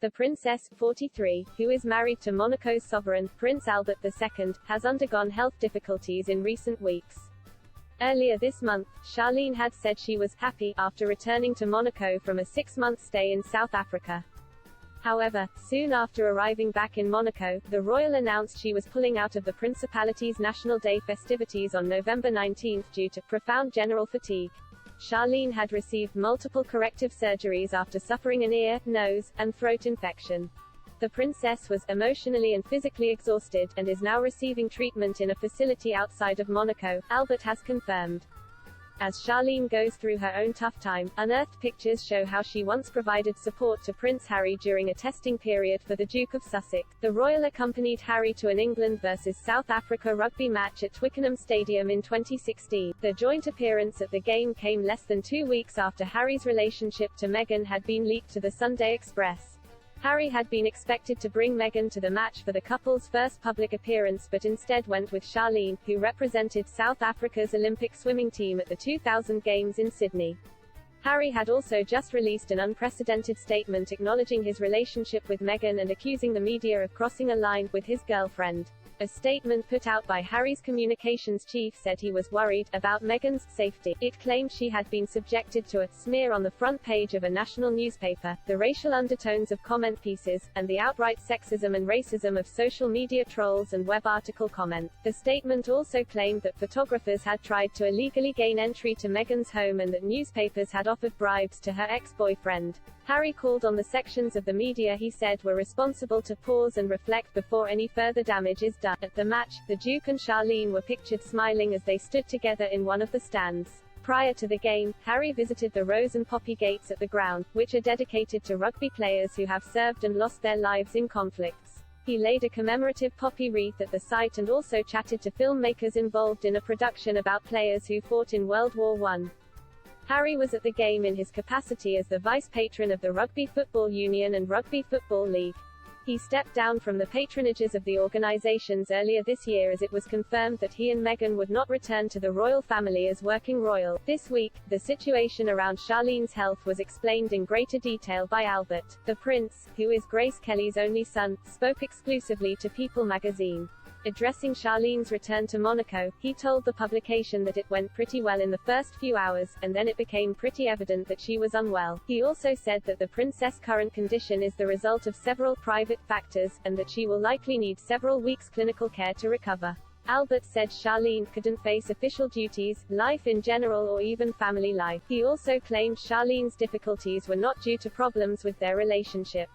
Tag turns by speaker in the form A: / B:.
A: The princess, 43, who is married to Monaco's sovereign, Prince Albert II, has undergone health difficulties in recent weeks. Earlier this month, CHARLENE had said she was happy after returning to Monaco from a 6-month stay in South Africa. However, soon after arriving back in Monaco, the royal announced she was pulling out of the Principality's National Day festivities on November 19 due to profound general fatigue. CHARLENE had received multiple corrective surgeries after suffering an ear, nose, and throat infection. The princess was emotionally and physically exhausted, and is now receiving treatment in a facility outside of Monaco, Albert has confirmed. As CHARLENE goes through her own tough time, unearthed pictures show how she once provided support to Prince Harry during a testing period for the Duke of Sussex. The royal accompanied Harry to an England vs South Africa rugby match at Twickenham Stadium in 2016. The joint appearance at the game came less than 2 weeks after Harry's relationship to Meghan had been leaked to the Sunday Express. Harry had been expected to bring Meghan to the match for the couple's first public appearance but instead went with CHARLENE, who represented South Africa's Olympic swimming team at the 2000 Games in Sydney. Harry had also just released an unprecedented statement acknowledging his relationship with Meghan and accusing the media of crossing a line with his girlfriend. A statement put out by Harry's communications chief said he was worried about Meghan's safety. It claimed she had been subjected to a smear on the front page of a national newspaper, the racial undertones of comment pieces, and the outright sexism and racism of social media trolls and web article comments. The statement also claimed that photographers had tried to illegally gain entry to Meghan's home and that newspapers had offered bribes to her ex-boyfriend. Harry called on the sections of the media he said were responsible to pause and reflect before any further damage is done. At the match, the Duke and CHARLENE were pictured smiling as they stood together in one of the stands. Prior to the game, Harry visited the Rose and Poppy Gates at the ground, which are dedicated to rugby players who have served and lost their lives in conflicts. He laid a commemorative poppy wreath at the site and also chatted to filmmakers involved in a production about players who fought in World War I. Harry was at the game in his capacity as the vice-patron of the Rugby Football Union and Rugby Football League. He stepped down from the patronages of the organizations earlier this year as it was confirmed that he and Meghan would not return to the royal family as working royal. This week, the situation around CHARLENE's health was explained in greater detail by Albert. The prince, who is Grace Kelly's only son, spoke exclusively to People magazine. Addressing CHARLENE's return to Monaco, he told the publication that it went pretty well in the first few hours, and then it became pretty evident that she was unwell. He also said that the princess' current condition is the result of several private factors, and that she will likely need several weeks' clinical care to recover. Albert said CHARLENE couldn't face official duties, life in general or even family life. He also claimed CHARLENE's difficulties were not due to problems with their relationship.